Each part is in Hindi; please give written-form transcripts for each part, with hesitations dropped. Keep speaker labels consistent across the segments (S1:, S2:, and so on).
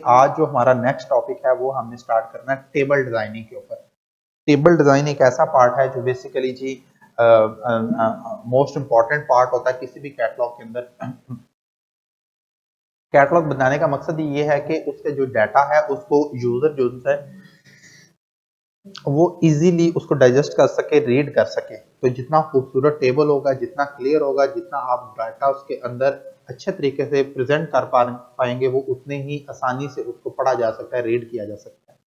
S1: आज जो हमारा नेक्स्ट टॉपिक है वो हमने स्टार्ट करना है टेबल डिजाइनिंग के ऊपर। टेबल डिजाइन एक ऐसा पार्ट है जो बेसिकली जी मोस्ट इंपॉर्टेंट पार्ट होता है किसी भी कैटलॉग के अंदर। कैटलॉग बनाने का मकसद ये है कि उसके जो डाटा है उसको यूजर जो है वो इजीली उसको डाइजेस्ट कर सके, रीड कर सके। तो जितना खूबसूरत टेबल होगा, जितना क्लियर होगा, जितना आप डाटा उसके अंदर अच्छे तरीके से प्रेजेंट कर पाएंगे, वो उतने ही आसानी से उसको पढ़ा जा सकता है, रीड किया जा सकता है।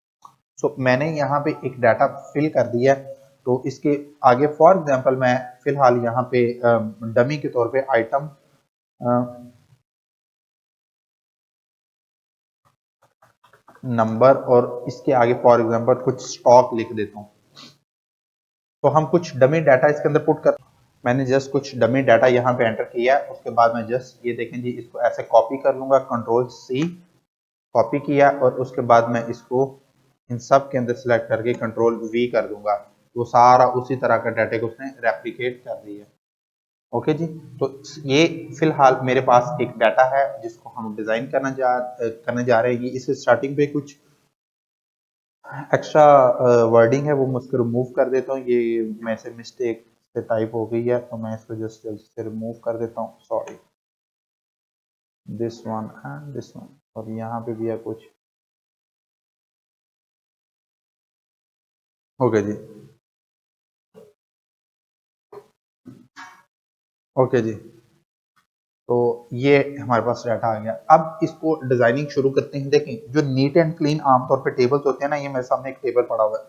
S1: सो मैंने यहाँ पे एक डाटा फिल कर दिया। तो इसके आगे फॉर एग्जांपल मैं फिलहाल यहाँ पे डमी के तौर पे आइटम नंबर और इसके आगे फॉर एग्जांपल कुछ स्टॉक लिख देता हूँ। तो हम कुछ डमी डाटा इसके अंदर पुट कर, मैंने जस्ट कुछ डमी डाटा यहाँ पे एंटर किया। उसके बाद मैं जस्ट ये देखें जी, इसको ऐसे कॉपी कर लूंगा, कंट्रोल सी कॉपी किया और उसके बाद मैं इसको इन सब के अंदर सिलेक्ट करके कंट्रोल वी कर दूंगा। वो सारा उसी तरह का डाटा को उसने रेप्लिकेट कर दिया। ओके जी, तो ये फिलहाल मेरे पास एक डाटा है जिसको हम डिजाइन करने जा रहे हैं। इस स्टार्टिंग पे कुछ एक्स्ट्रा वर्डिंग है वो मैं उसको रिमूव कर देता हूँ। ये मैं से मिस्टेक से टाइप हो गई है तो मैं इसको जस्ट जल्दी से रिमूव कर देता हूँ। Sorry, this one and this one, और यहाँ पे भी है कुछ। ओके जी, ओके जी, तो ये हमारे पास डाटा आ गया। अब इसको डिजाइनिंग शुरू करते हैं। देखें जो नीट एंड क्लीन आमतौर पे टेबल्स होते हैं ना, ये मेरे सामने एक टेबल पड़ा हुआ है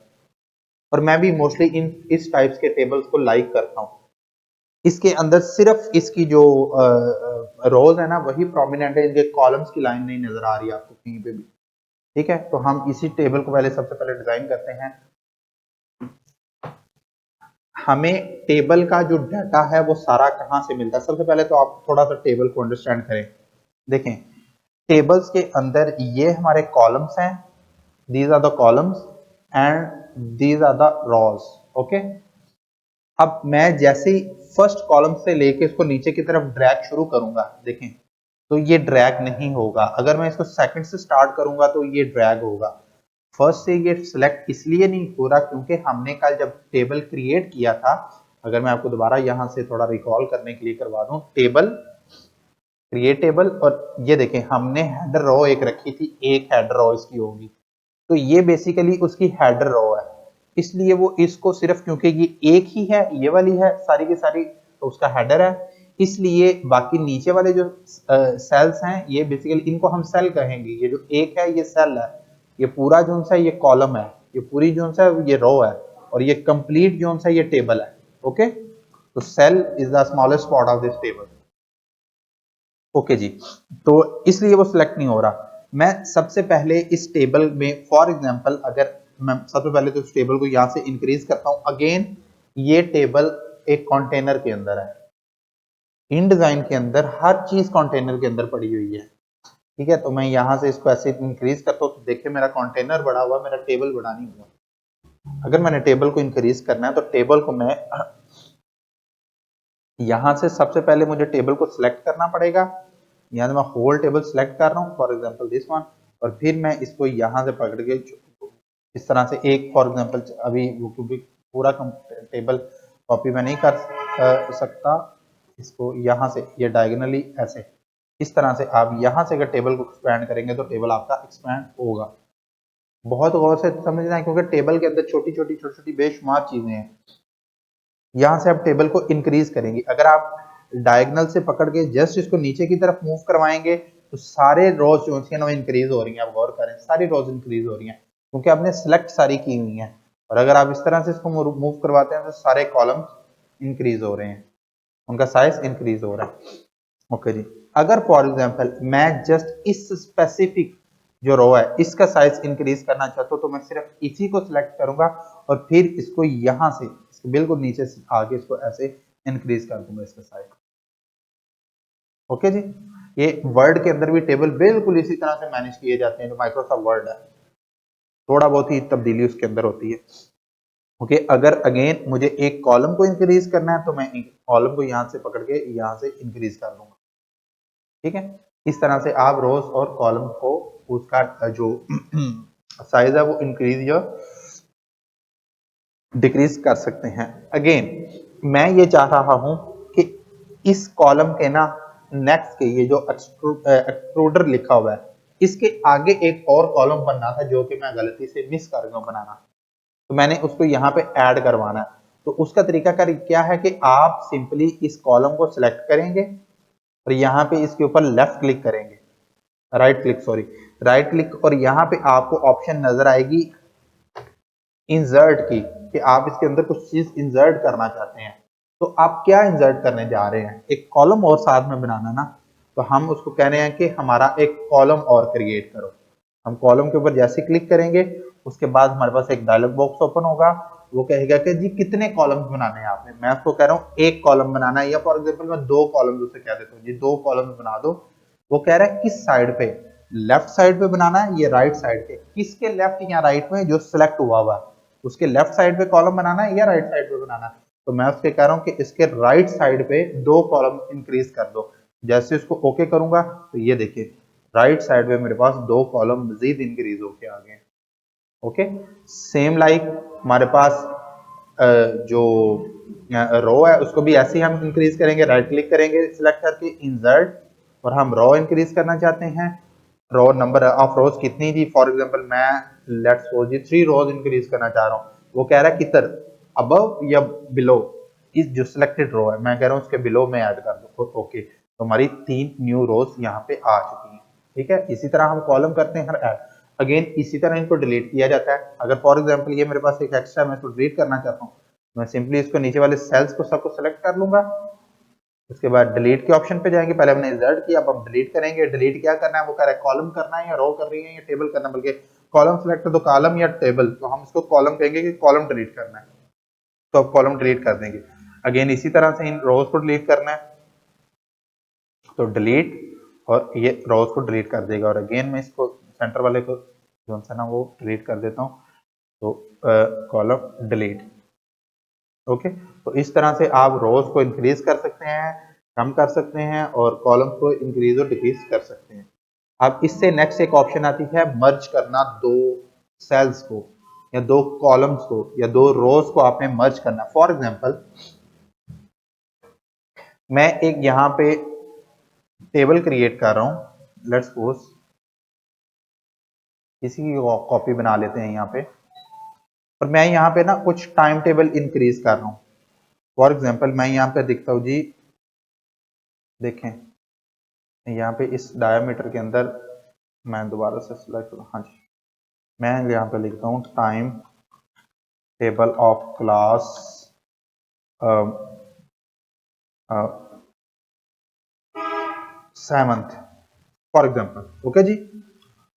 S1: और मैं भी मोस्टली इस टाइप्स के टेबल्स को लाइक करता हूँ। इसके अंदर सिर्फ इसकी जो रोज है ना वही प्रोमिनेंट है, इनके कॉलम्स की लाइन नहीं नजर आ रही आपको कहीं पे भी। ठीक है, तो हम इसी टेबल को पहले सबसे पहले डिजाइन करते हैं। हमें टेबल का जो डाटा है वो सारा कहां से मिलता है। सबसे पहले तो आप थोड़ा सा टेबल को अंडरस्टैंड करें। देखें टेबल्स के अंदर ये हमारे कॉलम्स हैं, these are the columns and these are the rows. Okay, अब मैं जैसे ही फर्स्ट कॉलम से लेके इसको नीचे की तरफ ड्रैग शुरू करूंगा, देखें तो ये ड्रैग नहीं होगा। अगर मैं इसको सेकंड से स्टार्ट करूंगा तो ये ड्रैग होगा। फर्स्ट से ये सिलेक्ट इसलिए नहीं हो रहा क्योंकि हमने कल जब टेबल क्रिएट किया था, अगर मैं आपको दोबारा यहां से थोड़ा रिकॉल करने के लिए करवा दूं, टेबल क्रिएट टेबल, और ये देखें हमने हेडर रो एक रखी थी, एक हेडर रो इसकी होगी। तो ये बेसिकली उसकी हेडर रो है, इसलिए वो इसको सिर्फ क्योंकि ये एक ही है, ये वाली है सारी की सारी, तो उसका हेडर है। इसलिए बाकी नीचे वाले जो सेल्स हैं ये बेसिकली इनको हम सेल कहेंगे। ये जो एक है ये सेल है, ये पूरा जोन सा ये कॉलम है, ये पूरी जोन सा ये रो है, और ये कंप्लीट जोन सा ये टेबल है। ओके, तो cell is the smallest part of this table. Okay जी, तो इसलिए वो सिलेक्ट नहीं हो रहा। मैं सबसे पहले इस टेबल में फॉर एग्जांपल अगर मैं सबसे पहले तो इस टेबल को यहां से इंक्रीज करता हूं। अगेन ये टेबल एक कंटेनर के अंदर है, इन डिजाइन के अंदर हर चीज कंटेनर के अंदर पड़ी हुई है। ठीक है, तो मैं यहां से इसको ऐसे इंक्रीज करता हूं तो देखिए मेरा कंटेनर बड़ा हुआ, मेरा टेबल बड़ा नहीं हुआ। अगर मैंने टेबल को इंक्रीज करना है तो टेबल को मैं यहां से सबसे पहले मुझे टेबल को सिलेक्ट करना पड़ेगा। यहाँ से मैं होल टेबल सिलेक्ट कर रहा हूँ, फॉर एग्जांपल दिस वन, और फिर मैं इसको यहाँ से पकड़ के इस तरह से एक फॉर एग्जांपल अभी क्योंकि पूरा टेबल कॉपी मैं नहीं कर सकता, इसको यहाँ से ये डायगोनली ऐसे इस तरह से आप यहाँ से अगर टेबल को एक्सपैंड करेंगे तो टेबल आपका एक्सपैंड होगा। बहुत गौर से समझना है क्योंकि टेबल के अंदर छोटी छोटी बेशुमार चीजें हैं। यहाँ से आप टेबल को इंक्रीज करेंगे। अगर आप डायगोनल से पकड़ के जस्ट इसको नीचे की तरफ मूव करवाएंगे तो सारे रोज जो है ना वो इंक्रीज हो रही हैं। आप गौर करें, सारी रोज इंक्रीज हो रही हैं क्योंकि आपने सिलेक्ट सारी की हुई हैं। और अगर आप इस तरह से इसको मूव करवाते हैं तो सारे कॉलम इंक्रीज हो रहे हैं, उनका साइज इंक्रीज हो रहा है। ओके जी, अगर फॉर एग्जाम्पल मैं जस्ट इस स्पेसिफिक जो रो है इसका साइज इंक्रीज करना चाहता हूं तो मैं सिर्फ इसी को सिलेक्ट करूंगा और फिर इसको यहां से बिल्कुल नीचे से आगे इसको ऐसे इंक्रीज कर दूंगा इसका साइज। ओके जी, ये वर्ड के अंदर भी टेबल बिल्कुल इसी तरह से मैनेज किए जाते हैं जो माइक्रोसॉफ्ट वर्ड है, थोड़ा बहुत ही तब्दीली उसके अंदर होती है। ओके, अगर अगेन मुझे एक कॉलम को इंक्रीज करना है तो मैं एक कॉलम को यहां से पकड़ के यहां से इंक्रीज कर दूंगा। ठीक है, इस तरह से आप रोज और कॉलम को उसका जो साइज है वो इंक्रीज या डिक्रीज कर सकते हैं। अगेन मैं ये चाह रहा हूं कि इस कॉलम के ना नेक्स्ट के ये जो एक्सट्रूडर लिखा हुआ है इसके आगे एक और कॉलम बनना था जो कि मैं गलती से मिस कर गया बनाना, तो मैंने उसको यहाँ पे ऐड करवाना है। तो उसका तरीका क्या है कि आप सिंपली इस कॉलम को सिलेक्ट करेंगे और यहाँ पे इसके ऊपर लेफ्ट क्लिक करेंगे, राइट क्लिक, और यहाँ पे आपको ऑप्शन नजर आएगी इंसर्ट की, कि आप इसके अंदर कुछ चीज इंसर्ट करना चाहते हैं। तो आप क्या इंसर्ट करने जा रहे हैं, एक कॉलम और साथ में बनाना ना, तो हम उसको कह रहे हैं कि हमारा एक कॉलम और क्रिएट करो। हम कॉलम के ऊपर जैसे क्लिक करेंगे उसके बाद हमारे पास एक डायलॉग बॉक्स ओपन होगा, वो कहेगा कि जी कितने कॉलम्स बनाने हैं आपने। मैं उसको कह रहा हूँ एक कॉलम बनाना है, या फॉर एग्जांपल मैं 2 कॉलम्स उसे कह देता हूँ जी 2 कॉलम्स बना दो। वो कह रहा है किस साइड पे, लेफ्ट साइड पे बनाना है या राइट साइड पे, किसके लेफ्ट या राइट में जो सिलेक्ट हुआ हुआ है उसके लेफ्ट साइड पे कॉलम बनाना है या राइट साइड पे बनाना है। तो मैं उसके कह रहा हूँ कि इसके राइट साइड पे 2 कॉलम इंक्रीज कर दो। जैसे इसको ओके करूंगा तो ये देखिए राइट साइड पे मेरे पास 2 कॉलम मजीद इंक्रीज होके आ गए। ओके, सेम लाइक हमारे पास जो रो है उसको भी ऐसे ही हम इंक्रीज करेंगे, राइट क्लिक करेंगे सिलेक्ट करके इंसर्ट, और हम रो इंक्रीज करना चाहते हैं। रो नंबर ऑफ रोज कितनी थी, फॉर एग्जांपल मैं लेट्स सपोज 3 रोज इंक्रीज करना चाह रहा हूँ। वो कह रहा है किधर, अबव या बिलो, इस जो सिलेक्टेड रो है मैं कह रहा हूँ उसके बिलो में ऐड कर दो। ओके, तो हमारी 3 न्यू रोज यहाँ पे आ चुकी हैं। ठीक है, इसी तरह हम कॉलम करते हैं हर ऐड। अगेन इसी तरह इनको डिलीट किया जाता है। अगर फॉर एग्जांपल ये मेरे पास एक एक्स्ट्रा मैं इसको डिलीट करना चाहता हूँ, मैं सिंपली इसको नीचे वाले सेल्स को सबको सेलेक्ट कर लूंगा, उसके बाद डिलीट के ऑप्शन पे जाएंगे। पहले हमने इंसर्ट किया, अब हम डिलीट करेंगे। डिलीट क्या करना है, वो कह रहा है कॉलम करना है या रो कर रही है या टेबल करना है, बल्कि कॉलम सेलेक्ट तो कॉलम या टेबल, तो हम इसको कॉलम कहेंगे कि कॉलम डिलीट करना है, तो अब कॉलम डिलीट कर देंगे। अगेन इसी तरह से इन रोज को डिलीट करना है तो डिलीट, और ये रोज को डिलीट कर देगा। और अगेन मैं इसको सेंटर वाले को जो सा ना वो डिलीट कर देता हूँ, तो कॉलम डिलीट। ओके, तो इस तरह से आप रोज को इंक्रीज कर सकते हैं, कम कर सकते हैं, और कॉलम्स को इंक्रीज और डिक्रीज कर सकते हैं। अब इससे नेक्स्ट एक ऑप्शन आती है मर्ज करना, 2 सेल्स को या 2 कॉलम्स को या 2 रोज को आपने मर्ज करना। फॉर एग्जांपल मैं एक यहाँ पे टेबल क्रिएट कर रहा हूँ, लेट्स सपोज इसी की कॉपी बना लेते हैं यहाँ पे, और मैं यहाँ पे ना कुछ टाइम टेबल इंक्रीज कर रहा हूँ। फॉर एग्जांपल मैं यहाँ पे दिखता हूँ जी, देखें यहाँ पे इस डायमीटर के अंदर मैं दोबारा से सिलेक्ट करूँ, हाँ जी, मैं यहाँ पे लिखता हूँ time table of class 7th for example. Okay जी,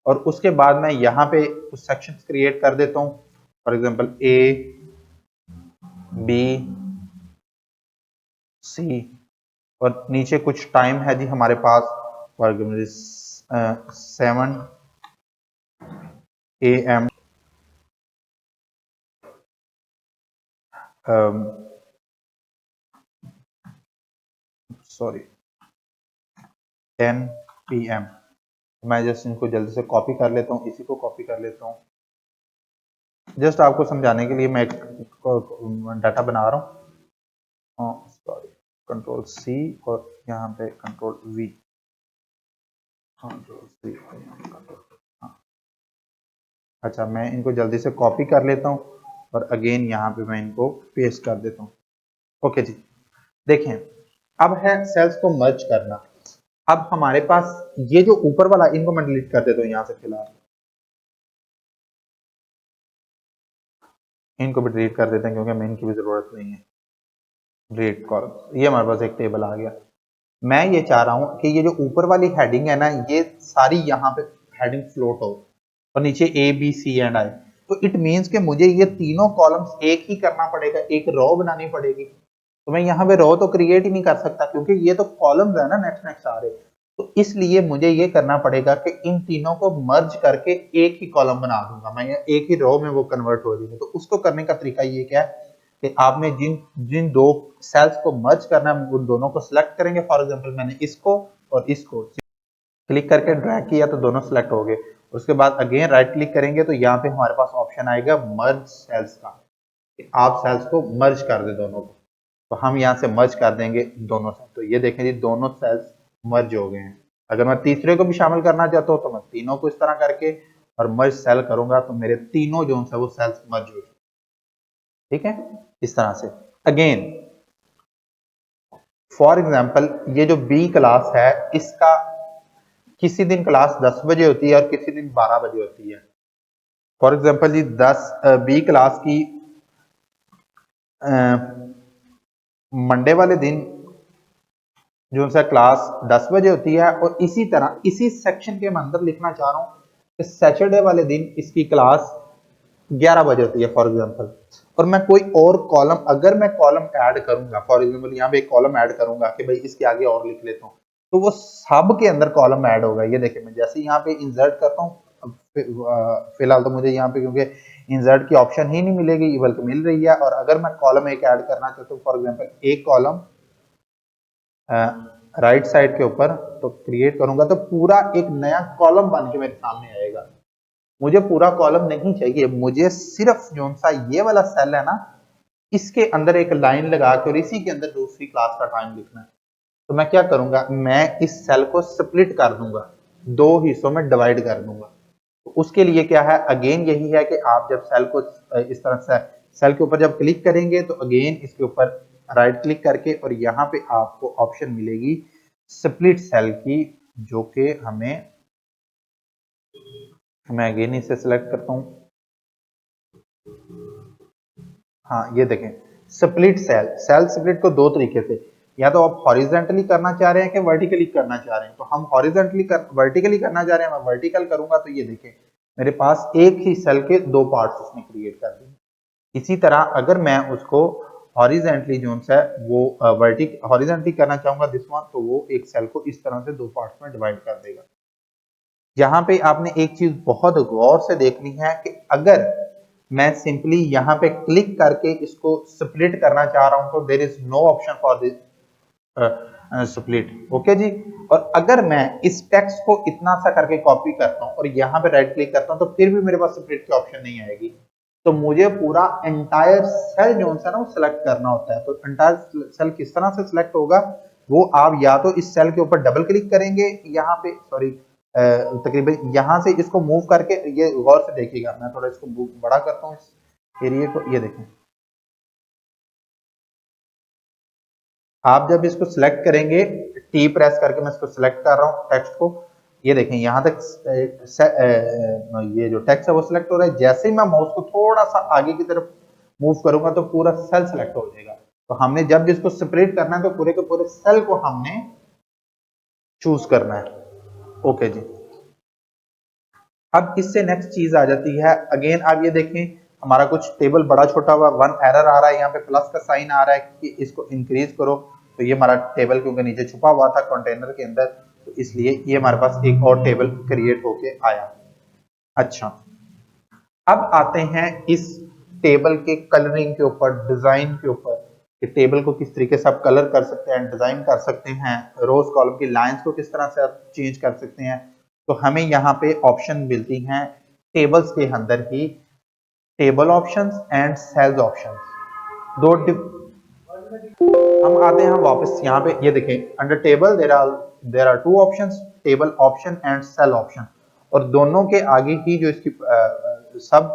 S1: और उसके बाद मैं यहाँ पे कुछ सेक्शंस क्रिएट कर देता हूँ, for example A B C, और नीचे कुछ टाइम है जी हमारे पास, for example 7 AM sorry 10 PM। मैं जस्ट इनको जल्दी से कॉपी कर लेता हूँ, इसी को कॉपी कर लेता हूँ, जस्ट आपको समझाने के लिए मैं एक डाटा बना रहा हूँ। सॉरी, कंट्रोल C और यहाँ पे कंट्रोल V, कंट्रोल C और यहाँ पे कंट्रोल, हाँ अच्छा, मैं इनको जल्दी से कॉपी कर लेता हूँ और अगेन यहाँ पे मैं इनको पेस्ट कर देता हूँ। ओके जी, देखें अब है सेल्स को मर्ज करना। अब हमारे पास ये जो ऊपर वाला, इनको मैं डिलीट कर देता हूँ यहाँ से, फिलहाल इनको भी डिलीट कर देते हैं क्योंकि हमें इनकी भी जरूरत नहीं है। डिलीट कॉलम, ये हमारे पास एक टेबल आ गया। मैं ये चाह रहा हूँ कि ये जो ऊपर वाली हेडिंग है ना, ये सारी यहाँ पे हेडिंग फ्लोट हो और नीचे A B C and I, तो इट मींस कि मुझे ये तीनों कॉलम्स एक ही करना पड़ेगा, एक रो बनानी पड़ेगी। तो मैं यहाँ पे रो तो क्रिएट ही नहीं कर सकता क्योंकि ये तो कॉलम्स है ना नेक्स्ट नेक्स्ट आ रहे, तो इसलिए मुझे ये करना पड़ेगा कि इन तीनों को मर्ज करके एक ही कॉलम बना दूंगा मैं, या एक ही रो में वो कन्वर्ट हो जाएंगे। तो उसको करने का तरीका ये क्या है कि आपने जिन जिन 2 सेल्स को मर्ज करना है उन दोनों को सिलेक्ट करेंगे। फॉर एग्जांपल मैंने इसको और इसको क्लिक करके ड्रैग किया तो दोनों सिलेक्ट हो गए। उसके बाद अगेन राइट क्लिक करेंगे तो यहाँ पे हमारे पास ऑप्शन आएगा मर्ज सेल्स का, आप सेल्स को मर्ज कर दे दोनों को। तो हम यहाँ से मर्ज कर देंगे दोनों से। तो ये देखें जी दोनों सेल्स मर्ज हो गए हैं। अगर मैं तीसरे को भी शामिल करना चाहता हूँ तो मैं तीनों को इस तरह करके और मर्ज सेल करूंगा तो मेरे तीनों जो है वो सेल्स मर्ज हो। ठीक है, इस तरह से। अगेन फॉर एग्जाम्पल ये जो बी क्लास है इसका किसी दिन क्लास 10 बजे होती है और किसी दिन 12 बजे होती है। For example G B class की मंडे वाले दिन जो सा क्लास 10 बजे होती है और इसी तरह इसी सेक्शन के मैं अंदर लिखना चाह रहा हूं कि सैटरडे वाले दिन इसकी क्लास 11 बजे होती है फॉर एग्जांपल। और मैं कोई और कॉलम, अगर मैं कॉलम ऐड करूंगा, फॉर एग्जांपल यहाँ पे एक कॉलम ऐड करूंगा कि भाई इसके आगे और लिख लेता हूँ, तो वो सब के अंदर कॉलम ऐड होगा। ये देखिए मैं जैसे यहाँ पे इंसर्ट करता हूँ, फिलहाल तो मुझे यहाँ पे क्योंकि इंसर्ट की ऑप्शन ही नहीं मिलेगी बल्कि मिल रही है। और अगर मैं कॉलम एक ऐड करना चाहता हूँ, फॉर एग्जाम्पल एक कॉलम राइट साइड के ऊपर तो क्रिएट करूंगा तो पूरा एक नया कॉलम बन के मेरे सामने आएगा। मुझे पूरा कॉलम नहीं चाहिए, मुझे सिर्फ जो सा ये वाला सेल है ना इसके अंदर एक लाइन लगा के और इसी के अंदर दूसरी क्लास का टाइम लिखना है। तो मैं क्या करूंगा, मैं इस सेल को स्प्लिट कर दूंगा, दो हिस्सों में डिवाइड कर दूंगा। तो उसके लिए क्या है, अगेन यही है कि आप जब सेल को इस तरह से सेल के ऊपर जब क्लिक करेंगे तो अगेन इसके ऊपर राइट क्लिक करके और यहाँ पे आपको ऑप्शन मिलेगी स्प्लिट सेल की, जो कि मैं अगेन इसे सिलेक्ट करता हूं। हाँ ये देखें स्प्लिट सेल, सेल स्प्लिट को दो तरीके से, या तो आप हॉरिजॉन्टली करना चाह रहे हैं कि वर्टिकली करना चाह रहे हैं। तो हम वर्टिकली करना चाह रहे हैं, मैं वर्टिकल करूंगा तो ये देखें मेरे पास एक ही सेल के दो पार्ट्स उसने क्रिएट कर दिए। इसी तरह अगर मैं उसको हॉरिजॉन्टली जो है वो हॉरिजॉन्टली करना चाहूंगा दिस वन, तो वो एक सेल को इस तरह से दो पार्ट्स में डिवाइड कर देगा। यहाँ पे आपने एक चीज बहुत गौर से देखनी है कि अगर मैं सिंपली यहाँ पे क्लिक करके इसको स्प्लिट करना चाह रहा हूं तो there is no option for this split. Okay जी। और अगर मैं इस टेक्स्ट को इतना सा करके कॉपी करता हूं और यहाँ पे राइट क्लिक करता हूं तो फिर भी मेरे पास स्प्लिट की ऑप्शन नहीं आएगी। तो मुझे पूरा एंटायर सेल जो है ना वो सिलेक्ट करना होता है। तो एंटायर सेल किस तरह से सिलेक्ट होगा, वो आप या तो इस सेल के ऊपर डबल क्लिक करेंगे, यहाँ पे सॉरी तकरीबन यहां से इसको मूव करके, ये गौर से देखिएगा मैं थोड़ा इसको बड़ा करता हूँ इस एरिया को। ये देखें आप जब इसको सिलेक्ट करेंगे, टी प्रेस करके मैं इसको सिलेक्ट कर रहा हूँ टेक्स्ट को, ये देखें यहां तक ये जो टेक्स्ट है वो सिलेक्ट हो रहा है। जैसे ही मैं माउस को थोड़ा सा आगे की तरफ मूव करूंगा तो पूरा सेल सिलेक्ट हो जाएगा। तो हमने जब इसको सेपरेट करना है तो पूरे के पूरे सेल को हमने चूज करना है। ओके जी। अब इससे नेक्स्ट चीज आ जाती है, अगेन आप ये देखें हमारा कुछ टेबल बड़ा छोटा हुआ, वन एरर आ रहा है, यहाँ पे प्लस का साइन आ रहा है कि इसको इंक्रीज करो। तो ये हमारा टेबल क्योंकि नीचे छुपा हुआ था कंटेनर के अंदर, तो इसलिए ये हमारे पास एक और टेबल क्रिएट होके आया। अच्छा, अब आते हैं इस टेबल के कलरिंग के ऊपर, डिजाइन के ऊपर, कि टेबल को किस तरीके से आप कलर कर सकते हैं, डिजाइन कर सकते हैं, रोज कॉलम की लाइंस को किस तरह से आप चेंज कर सकते हैं। तो हमें यहाँ पे ऑप्शन मिलती हैं टेबल्स के अंदर ही, table options and cells options. दो हम आते हैं वापस यहाँ पे, ये देखें under table there are two options, table option and cell option. और दोनों के आगे ही जो इसकी सब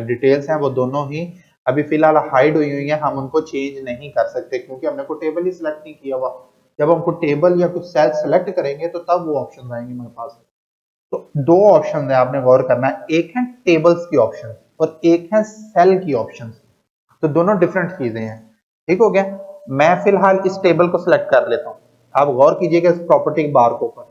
S1: डिटेल्स हैं वो दोनों ही अभी फिलहाल हाइड हुई है, हम उनको चेंज नहीं कर सकते क्योंकि हमने को टेबल ही सिलेक्ट नहीं किया हुआ। जब हमको टेबल या कुछ सेल सेलेक्ट करेंगे तो तब वो ऑप्शन आएंगे हमारे पास। तो दो ऑप्शन है, आपने गौर करना है, एक है टेबल्स की ऑप्शन और एक है सेल की ऑप्शन। तो दोनों डिफरेंट चीजें हैं। ठीक हो गया। मैं फिलहाल इस टेबल को सिलेक्ट कर लेता हूं। आप गौर कीजिएगा इस प्रॉपर्टी बार के ऊपर,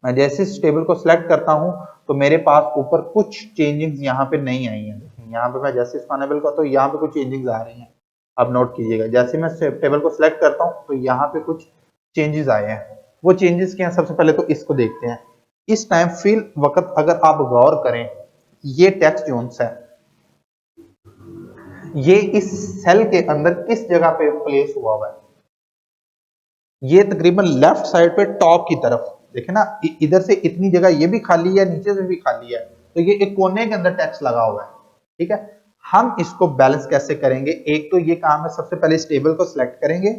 S1: मैं जैसे इस टेबल को सिलेक्ट करता हूं तो मेरे पास ऊपर कुछ चेंजिंग्स यहाँ पे नहीं आई हैं। यहाँ पे मैं जैसे इसको अनेबल करता हूँ यहाँ पे कुछ चेंजिंग्स आ रही हैं। अब नोट कीजिएगा जैसे मैं टेबल को सिलेक्ट करता हूँ तो यहाँ पे कुछ चेंजेस आए हैं। वो चेंजेस क्या है, सबसे पहले तो इसको देखते हैं। इस टाइम फिल वक्त अगर आप गौर करें, ये टेक्स्ट जोन्स है, ये इस सेल के अंदर किस जगह पे प्लेस हुआ हुआ है, ये तकरीबन लेफ्ट साइड पे टॉप की तरफ। देखे ना, इधर से इतनी जगह ये भी खाली है, नीचे से भी खाली है, तो ये एक कोने के अंदर टेक्स्ट लगा हुआ है। ठीक है, हम इसको बैलेंस कैसे करेंगे? एक तो ये काम है, सबसे पहले इस टेबल को सिलेक्ट करेंगे,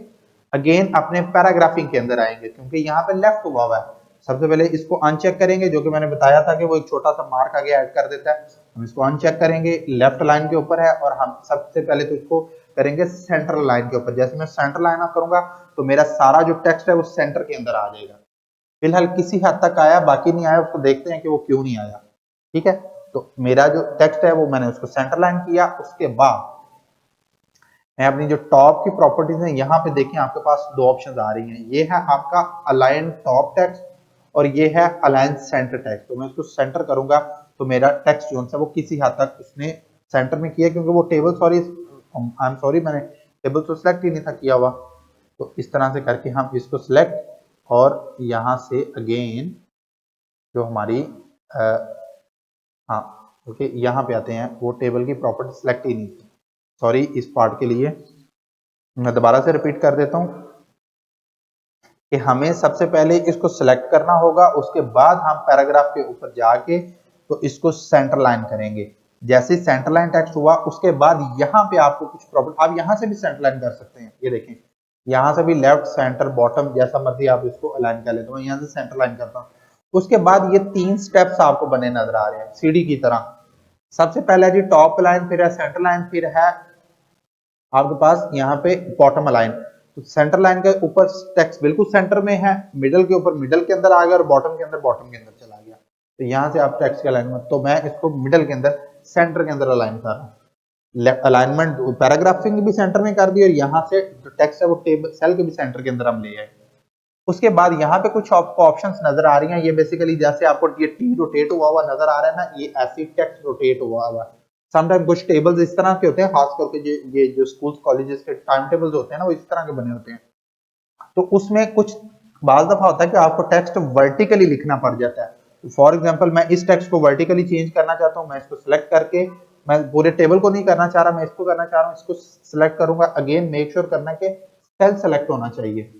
S1: अगेन अपने पैराग्राफिंग के अंदर आएंगे क्योंकि यहाँ पे लेफ्ट हुआ है। सबसे पहले इसको अनचेक करेंगे, जो कि मैंने बताया था कि वो एक छोटा सा मार्क आगे ऐड कर देता है। हम इसको अनचेक करेंगे, लेफ्ट लाइन के ऊपर है, और हम सबसे पहले तो इसको करेंगे सेंटर लाइन के ऊपर। जैसे मैं सेंटर लाइन करूंगा तो मेरा सारा जो टेक्स्ट है वो सेंटर के अंदर आ जाएगा। फिलहाल किसी हद तक आया, बाकी नहीं आया, उसको देखते हैं कि वो क्यों नहीं आया। ठीक है, तो मेरा जो टेक्स्ट है वो मैंने उसको सेंटर लाइन किया। उसके बाद मैं अपनी जो टॉप की प्रॉपर्टीज है, यहाँ पे देखें आपके पास दो ऑप्शंस आ रही हैं। ये है आपका अलाइन टॉप टेक्स्ट और ये है अलाइन सेंटर टेक्स्ट। तो मैं उसको सेंटर करूंगा तो मेरा टेक्स्ट जो है वो किसी हद तक उसने सेंटर में किया, क्योंकि वो टेबल आई एम सॉरी मैंने टेबल तो सिलेक्ट ही नहीं था किया हुआ। तो इस तरह से करके हम इसको सिलेक्ट, और यहाँ से अगेन जो हमारी हाँ ओके, यहाँ पे आते हैं, वो टेबल की प्रॉपर्टी सिलेक्ट ही नहीं थी, सॉरी इस पार्ट के लिए मैं दोबारा से रिपीट कर देता हूँ कि हमें सबसे पहले इसको सिलेक्ट करना होगा, उसके बाद हम पैराग्राफ के ऊपर जाके तो इसको सेंटर लाइन करेंगे। जैसे सेंटर लाइन टेक्स्ट हुआ उसके बाद यहाँ पे आपको कुछ प्रॉब्लम, आप यहाँ से भी सेंटर लाइन कर सकते हैं। ये देखें, यहाँ से भी लेफ्ट सेंटर बॉटम जैसा मर्जी आप इसको अलाइन कर लेते हो। मैं यहाँ से सेंटर लाइन करता हूँ। उसके बाद ये 3 स्टेप्स आपको बने नजर आ रहे हैं सीढ़ी की तरह। सबसे पहले जी टॉप लाइन, फिर है सेंटर लाइन, फिर है आपके पास यहाँ पे बॉटम लाइन। तो सेंटर लाइन के ऊपर टेक्स्ट बिल्कुल सेंटर में है, मिडल के ऊपर मिडल के अंदर आ गया, और बॉटम के अंदर बॉटम के अंदर चला गया। तो यहाँ से आप टेक्स्ट के अलाइनमेंट, तो मैं इसको मिडल के अंदर सेंटर के अंदर अलाइन कर रहा हूँ। अलाइनमेंट पैराग्राफिंग भी सेंटर में कर दी, और यहाँ से जो टेक्स्ट है वो टेबल सेल के भी सेंटर के अंदर हम ले आए। उसके बाद यहाँ पे कुछ आपको ऑप्शंस नजर आ रही हैं। ये बेसिकली जैसे आपको ये टी रोटेट हुआ हुआ नजर आ रहा है ना, ये ऐसी टेक्स्ट रोटेट हुआ हुआ। समटाइम कुछ टेबल्स इस तरह के होते हैं, खास करके ये जो स्कूल कॉलेजेस के टाइम टेबल्स होते हैं ना, वो इस तरह के बने होते हैं। तो उसमें कुछ बाल दफा होता है कि आपको टेक्स्ट वर्टिकली लिखना पड़ जाता है। फॉर एग्जाम्पल मैं इस टेक्स्ट को वर्टिकली चेंज करना चाहता हूँ, मैं इसको सिलेक्ट करके, मैं पूरे टेबल को नहीं करना चाह रहा, मैं इसको करना चाह रहा हूँ, इसको सिलेक्ट करूंगा। अगेन मेक श्योर करना कि सेल सेलेक्ट होना चाहिए।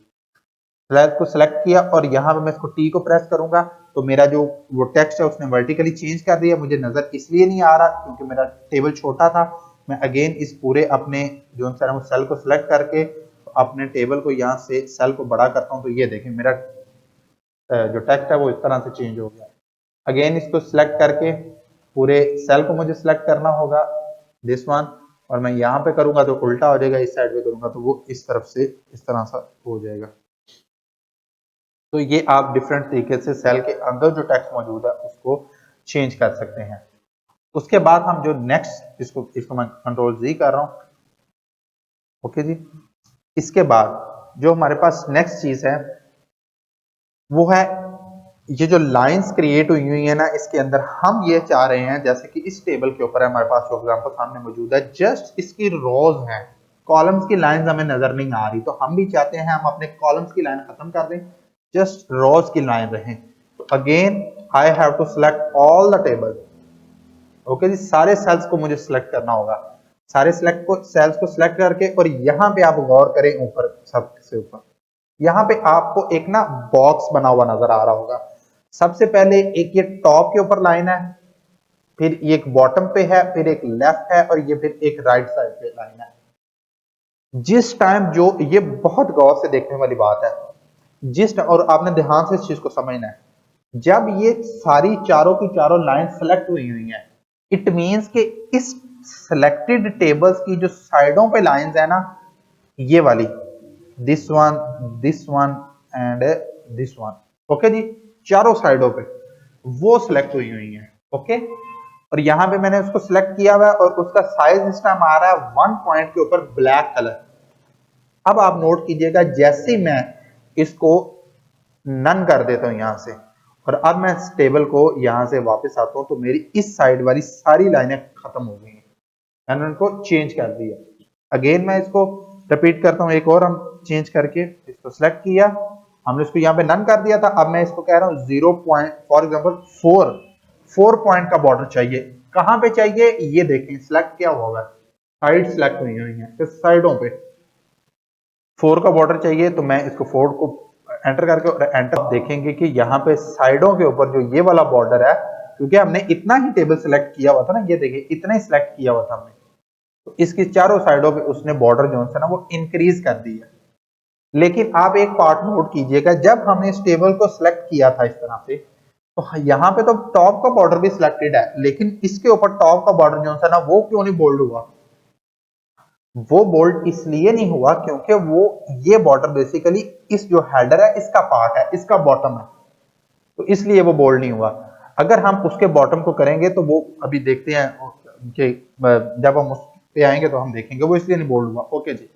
S1: सेल को सिलेक्ट किया और यहाँ पे मैं इसको टी को प्रेस करूंगा तो मेरा जो वो टेक्स्ट है उसने वर्टिकली चेंज कर दिया। मुझे नजर इसलिए नहीं आ रहा क्योंकि मेरा टेबल छोटा था। मैं अगेन इस पूरे अपने जो सेल को सिलेक्ट करके अपने टेबल को यहाँ से सेल को बड़ा करता हूँ, तो ये देखें मेरा जो टेक्स्ट है वो इस तरह से चेंज हो गया। अगेन इसको सिलेक्ट करके पूरे सेल को मुझे सिलेक्ट करना होगा, दिस वन, और मैं यहाँ पे करूंगा तो उल्टा हो जाएगा, इस साइड पे करूंगा तो वो इस तरफ से इस तरह सा हो जाएगा। तो ये आप डिफरेंट तरीके से सेल के अंदर जो टेक्स्ट मौजूद है उसको चेंज कर सकते हैं। उसके बाद हम जो नेक्स्ट इसको मैं कंट्रोल जी कर रहा हूं, ओके जी। इसके बाद जो हमारे पास नेक्स्ट चीज है वो है ये जो लाइंस क्रिएट हुई है ना, इसके अंदर हम ये चाह रहे हैं, जैसे कि इस टेबल के ऊपर हमारे पास जो एग्जांपल सामने मौजूद है, जस्ट इसकी रोज हैं, कॉलम्स की लाइंस हमें नजर नहीं आ रही। तो हम भी चाहते हैं हम अपने कॉलम्स की लाइन खत्म कर दें, जस्ट रोज की लाइन रहें। तो again I have to select all the table. Okay जी, सारे सेल्स को मुझे सिलेक्ट करना होगा। सारे सेल्स को सिलेक्ट करके, और यहाँ पे आप गौर करें ऊपर सबसे ऊपर यहाँ पे आपको एक ना बॉक्स बना हुआ नजर आ रहा होगा। सबसे पहले एक ये टॉप के ऊपर लाइन है, फिर ये एक बॉटम पे है, फिर एक लेफ्ट है, और ये फिर एक राइट साइड पे लाइन है। जिस टाइम जो ये बहुत गौर से देखने वाली बात है, और आपने ध्यान से इस चीज को समझना है, जब ये सारी चारों की चारों लाइन सेलेक्ट हुई है, इट मींस कि इस सिलेक्टेड टेबल्स की जो साइडों पे लाइंस है ना, ये वाली this one and this one, okay जी, चारों साइडों पे वो सिलेक्ट हुई है। ओके, और यहां पे मैंने उसको सिलेक्ट किया हुआ है और उसका साइज इस टाइम आ रहा है 1 पॉइंट के ऊपर ब्लैक कलर। अब आप नोट कीजिएगा, जैसे मैं इसको नन कर देता हूं यहां से, और अब मैं इस टेबल को यहां से वापस आता हूं, तो मेरी इस साइड वाली सारी लाइनें खत्म हो गई हैं, मैंने उनको चेंज कर दिया। अगेन मैं इसको रिपीट करता हूं, एक और हम चेंज करके इसको सिलेक्ट किया, हमने इसको यहाँ पे नन कर दिया था। अब मैं इसको कह रहा हूँ 0 पॉइंट, फॉर एग्जाम्पल 4 पॉइंट का बॉर्डर चाहिए। कहां पे चाहिए ये देखें, सिलेक्ट क्या हुआ है, साइड सिलेक्ट हुई है, साइडों पे 4 का बॉर्डर चाहिए। तो मैं इसको 4 को एंटर करके और एंटर देखेंगे कि यहाँ पे साइडों के ऊपर जो ये वाला बॉर्डर है, क्योंकि हमने इतना ही टेबल सिलेक्ट किया हुआ था ना, ये देखिए इतना ही सिलेक्ट किया हुआ था हमने, तो इसकी चारों साइडों पे उसने बॉर्डर जो है ना वो इंक्रीज कर दिया। लेकिन आप एक पार्ट नोट कीजिएगा, जब हमने इस टेबल को सिलेक्ट किया था इस तरह से, तो यहाँ पे तो टॉप का बॉर्डर भी सिलेक्टेड है, लेकिन इसके ऊपर टॉप का बॉर्डर जो है ना वो क्यों नहीं बोल्ड हुआ? वो बोल्ड इसलिए नहीं हुआ क्योंकि वो ये बॉर्डर बेसिकली इस जो हेडर है इसका पार्ट है, इसका बॉटम है, तो इसलिए वो बोल्ड नहीं हुआ। अगर हम उसके बॉटम को करेंगे तो वो अभी देखते हैं कि जब हम उस पे आएंगे तो हम देखेंगे, वो इसलिए नहीं बोल्ड हुआ। ओके जी,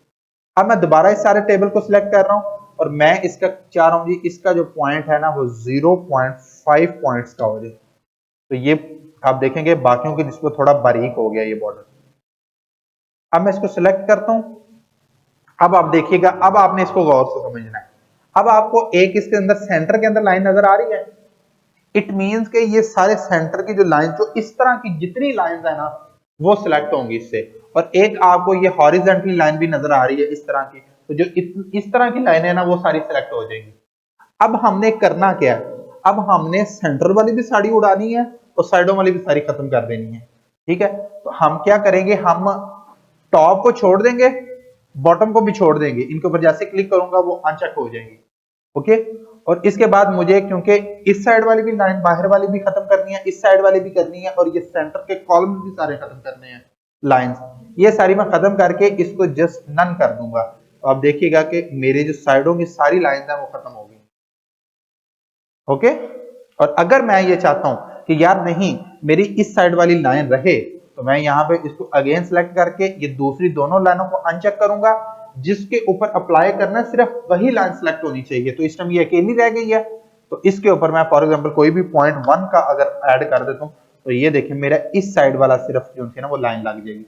S1: अब मैं दोबारा इस सारे टेबल को सिलेक्ट कर रहा हूं और मैं इसका चाह रहा हूं जी इसका जो पॉइंट है ना वो 0.5 पॉइंट्स का हो जाए, तो ये आप देखेंगे बाकियों की निस्बत थोड़ा बारीक हो गया ये बॉर्डर। अब मैं इसको सिलेक्ट करता हूं, अब आप देखिएगा, अब आपने इसको गौर से समझना है। अब आपको एक इसके अंदर सेंटर के अंदर लाइन नजर आ रही है, इट मींस कि ये सारे सेंटर की जो लाइन, जो इस तरह की जितनी लाइंस है ना वो सिलेक्ट होंगी इससे, और एक आपको ये हॉरिजॉन्टली लाइन भी नजर आ रही है इस तरह की, तो जो इस तरह की लाइन है ना वो सारी सिलेक्ट हो जाएंगी। अब हमने करना क्या है, अब हमने सेंटर वाली भी साड़ी उड़ानी है और साइडों वाली भी सारी खत्म कर देनी है। ठीक है, तो हम क्या करेंगे, हम टॉप को छोड़ देंगे, बॉटम को भी छोड़ देंगे, इनके ऊपर जैसे क्लिक करूंगा वो अनचेक हो जाएंगी। ओके, और इसके बाद मुझे क्योंकि इस साइड वाली भी लाइन, बाहर वाली भी खत्म करनी है, इस साइड वाली भी करनी है, और ये सेंटर के कॉलम भी सारे खत्म करने हैं लाइंस, ये सारी मैं खत्म करके इसको जस्ट नन कर दूंगा, तो आप देखिएगा कि मेरे जो साइडों की सारी लाइंस हैं वो खत्म हो गई। ओके, और अगर मैं ये चाहता हूं कि यार नहीं मेरी इस साइड वाली लाइन रहे, तो मैं यहाँ पे इसको अगेन सेलेक्ट करके ये दूसरी दोनों लाइनों को अनचेक करूंगा, जिसके ऊपर अप्लाई करना सिर्फ वही लाइन सेलेक्ट होनी चाहिए, तो इस टाइम ये अकेली रह गई है, तो इसके ऊपर मैं फॉर एग्जांपल कोई भी पॉइंट 1 का अगर ऐड कर देता हूं, तो ये देखिए मेरा इस साइड वाला सिर्फ जो थी ना वो लाइन लग जाएगी।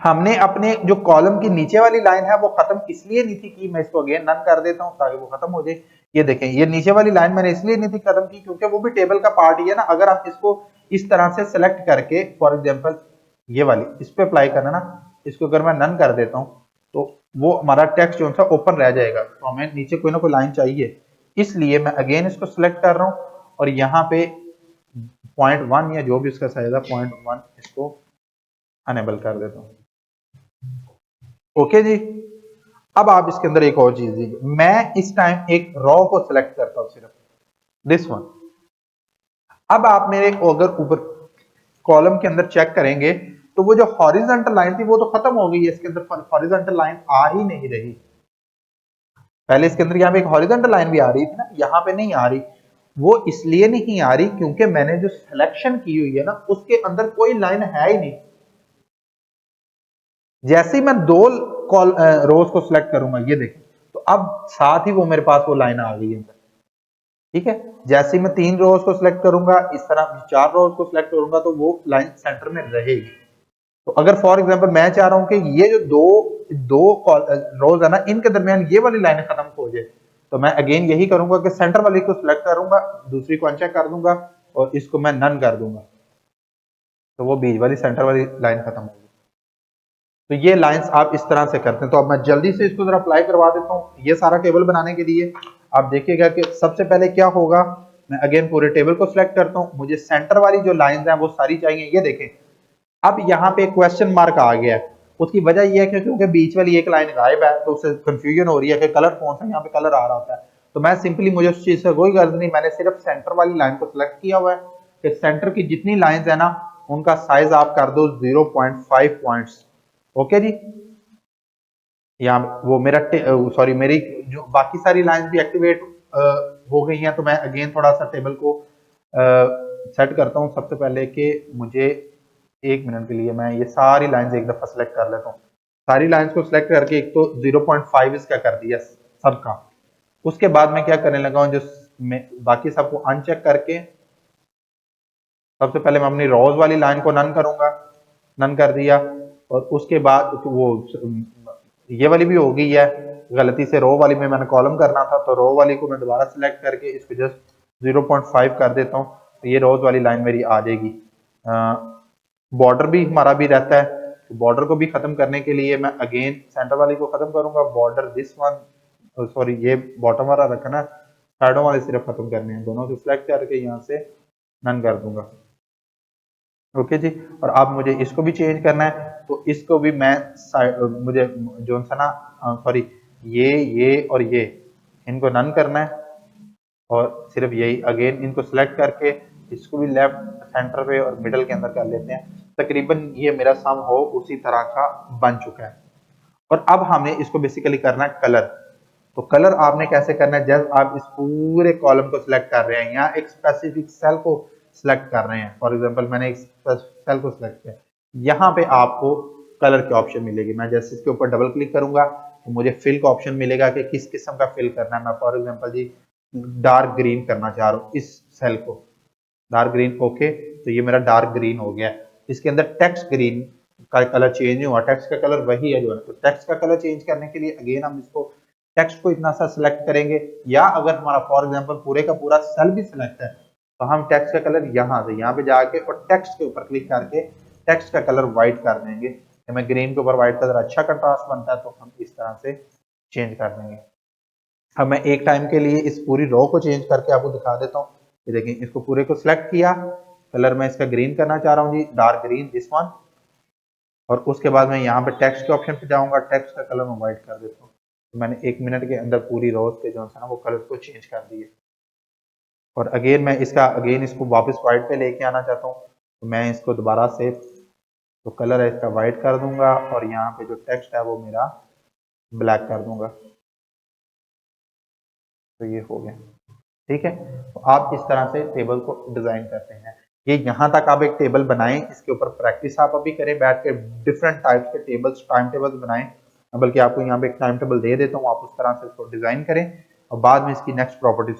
S1: हमने अपने जो कॉलम की नीचे वाली लाइन है वो खत्म इसलिए नहीं थी की, मैं इसको अगेन नन कर देता हूं ताकि वो खत्म हो जाए। ये देखें, ये नीचे वाली लाइन मैंने इसलिए नहीं थी खत्म की क्योंकि वो भी टेबल का पार्ट ही है ना। अगर आप इसको इस तरह से सेलेक्ट करके फॉर एग्जांपल ये वाली इस पे अप्लाई करना ना, इसको अगर मैं नन कर देता हूं तो वो हमारा टेक्स्ट जो है ओपन रह जाएगा, तो हमें नीचे कोई ना कोई लाइन चाहिए, इसलिए मैं अगेन इसको सिलेक्ट कर रहा हूं और यहाँ पे पॉइंट 1 या जो भी इसका साइज है पॉइंट 1 इसको अनेबल कर देता हूँ। ओके जी, अब आप इसके अंदर एक और चीज देखिए, मैं इस टाइम एक रॉ को सिलेक्ट करता हूं सिर्फ दिस वन। अब आप मेरे अगर ऊपर कॉलम के अंदर चेक करेंगे तो वो जो हॉरिजॉन्टल लाइन थी वो तो खत्म हो गई है, इसके अंदर हॉरिजॉन्टल लाइन आ ही नहीं रही। पहले इसके अंदर यहाँ पे एक हॉरिजॉन्टल लाइन भी आ रही थी ना, यहाँ पे नहीं आ रही। वो इसलिए नहीं आ रही क्योंकि मैंने जो सिलेक्शन की हुई है ना उसके अंदर कोई लाइन है ही नहीं। जैसे ही मैं दो रोज को सिलेक्ट करूंगा ये देखें, तो अब साथ ही वो मेरे पास वो लाइन आ गई है। ठीक है, जैसे ही मैं 3 रोज को सिलेक्ट करूंगा, इस तरह 4 रोज को सिलेक्ट करूंगा तो वो लाइन सेंटर में रहेगी। तो अगर फॉर एग्जांपल मैं चाह रहा हूं कि ये जो दो रोज है ना इनके दरमियान ये वाली लाइन खत्म हो जाए, तो मैं अगेन यही करूंगा कि सेंटर वाली को सिलेक्ट करूंगा, दूसरी को अनचेक कर दूंगा और इसको मैं नन कर दूंगा, तो वो बीच वाली सेंटर वाली लाइन खत्म होगी। तो ये लाइंस आप इस तरह से करते हैं। तो अब मैं जल्दी से इसको जरा अप्लाई करवा देता हूँ ये सारा टेबल बनाने के लिए। आप देखिएगा कि सबसे पहले क्या होगा, मैं अगेन पूरे टेबल को सिलेक्ट करता हूँ, मुझे सेंटर वाली जो लाइंस हैं वो सारी चाहिए। ये देखें, अब यहाँ पे क्वेश्चन मार्क आ गया है, उसकी वजह यह है कि क्योंकि बीच वाली एक लाइन गायब है तो उससे कंफ्यूजन हो रही है कि कलर कौन सा, यहाँ पे कलर आ रहा होता है। तो मैं सिंपली, मुझे उस चीज से कोई गलत नहीं, मैंने सिर्फ सेंटर वाली लाइन को सिलेक्ट किया हुआ है कि सेंटर की जितनी लाइंस है ना उनका साइज आप कर दो 0.5 पॉइंट्स। ओके जी, यहाँ वो मेरा सॉरी मेरी जो बाकी सारी लाइंस भी एक्टिवेट हो गई हैं। तो मैं अगेन थोड़ा सा टेबल को सेट करता हूँ सबसे पहले कि मुझे 1 मिनट के लिए मैं ये सारी लाइंस एक दफा सेलेक्ट कर लेता हूँ। सारी लाइंस को सिलेक्ट करके एक तो 0.5 इसका कर दिया सबका। उसके बाद मैं क्या करने लगा हूँ, जो बाकी सबको अनचेक करके सबसे पहले मैं अपनी रोज वाली लाइन को नन करूंगा, नन कर दिया, और उसके बाद वो ये वाली भी हो गई है, गलती से रो वाली में मैंने कॉलम करना था तो रो वाली को मैं दोबारा सिलेक्ट करके इसको जस्ट 0.5 कर देता हूँ, तो ये रोज वाली लाइन मेरी आ जाएगी। बॉर्डर भी हमारा भी रहता है, तो बॉर्डर को भी खत्म करने के लिए मैं अगेन सेंटर वाली को खत्म करूंगा, बॉर्डर दिस वन सॉरी ये बॉटम वाला रखना है, साइडों वाले सिर्फ खत्म करने हैं, दोनों से सिलेक्ट करके यहाँ से नन कर दूंगा। ओके जी। और अब मुझे इसको भी चेंज करना है, तो इसको भी मैं मुझे जो सा ना सॉरी ये और ये इनको नन करना है, और सिर्फ यही अगेन इनको सिलेक्ट करके इसको भी लेफ्ट सेंटर पे और मिडल के अंदर कर लेते हैं। तकरीबन ये मेरा सम हो उसी तरह का बन चुका है। और अब हमने इसको बेसिकली करना है कलर। तो कलर आपने कैसे करना है, जब आप इस पूरे कॉलम को सिलेक्ट कर रहे हैं या एक स्पेसिफिक सेल को सिलेक्ट कर रहे हैं, फॉर एग्जांपल मैंने एक सेल को सिलेक्ट किया, यहाँ पे आपको कलर की ऑप्शन मिलेगी। मैं जैसे इसके ऊपर डबल क्लिक करूंगा तो मुझे फिल का ऑप्शन मिलेगा कि किस किस्म का फिल करना है। मैं for example G dark green करना चाह रहा हूँ इस सेल को, डार्क ग्रीन। ओके, तो ये मेरा डार्क ग्रीन हो गया। इसके अंदर टेक्स्ट ग्रीन का कलर चेंज नहीं हुआ, टेक्स्ट का कलर वही है जो है। तो टेक्स्ट का कलर चेंज करने के लिए अगेन हम इसको टेक्स्ट को इतना सा सिलेक्ट करेंगे, या अगर हमारा फॉर एग्जांपल पूरे का पूरा सेल भी सिलेक्ट है तो हम टेक्स्ट का कलर यहाँ से यहाँ पे जाके और टेक्स्ट के ऊपर क्लिक करके टेक्स्ट का कलर व्हाइट कर देंगे। हमें ग्रीन के ऊपर व्हाइट कलर अच्छा कंट्रास्ट बनता है, तो हम इस तरह से चेंज कर देंगे। अब मैं एक टाइम के लिए इस पूरी रो को चेंज करके आपको दिखा देता हूँ। ये देखें, इसको पूरे को सिलेक्ट किया, कलर मैं इसका ग्रीन करना चाह रहा हूँ जी, डार्क ग्रीन दिस वन। और उसके बाद मैं यहाँ पे टेक्स्ट के ऑप्शन पे जाऊंगा, टेक्स्ट का कलर मैं व्हाइट कर देता हूँ। तो मैंने 1 मिनट के अंदर पूरी रोज के जो है ना वो कलर को चेंज कर दिए। और अगेन मैं इसको वापस व्हाइट पे लेके आना चाहता हूँ, तो मैं इसको दोबारा से तो कलर है इसका व्हाइट कर दूंगा, और यहाँ पे जो टेक्स्ट है वो मेरा ब्लैक कर दूंगा। तो ये हो गया, ठीक है। तो आप इस तरह से टेबल को डिजाइन करते हैं। ये यहाँ तक आप एक टेबल बनाएं, इसके ऊपर प्रैक्टिस आप अभी करें बैठ के, डिफरेंट टाइप्स के टेबल्स, टाइम टेबल्स बनाएं। बल्कि आपको यहाँ पे एक टाइम टेबल दे देता हूँ, आप उस तरह से इसको डिजाइन करें और बाद में इसकी नेक्स्ट प्रॉपर्टीज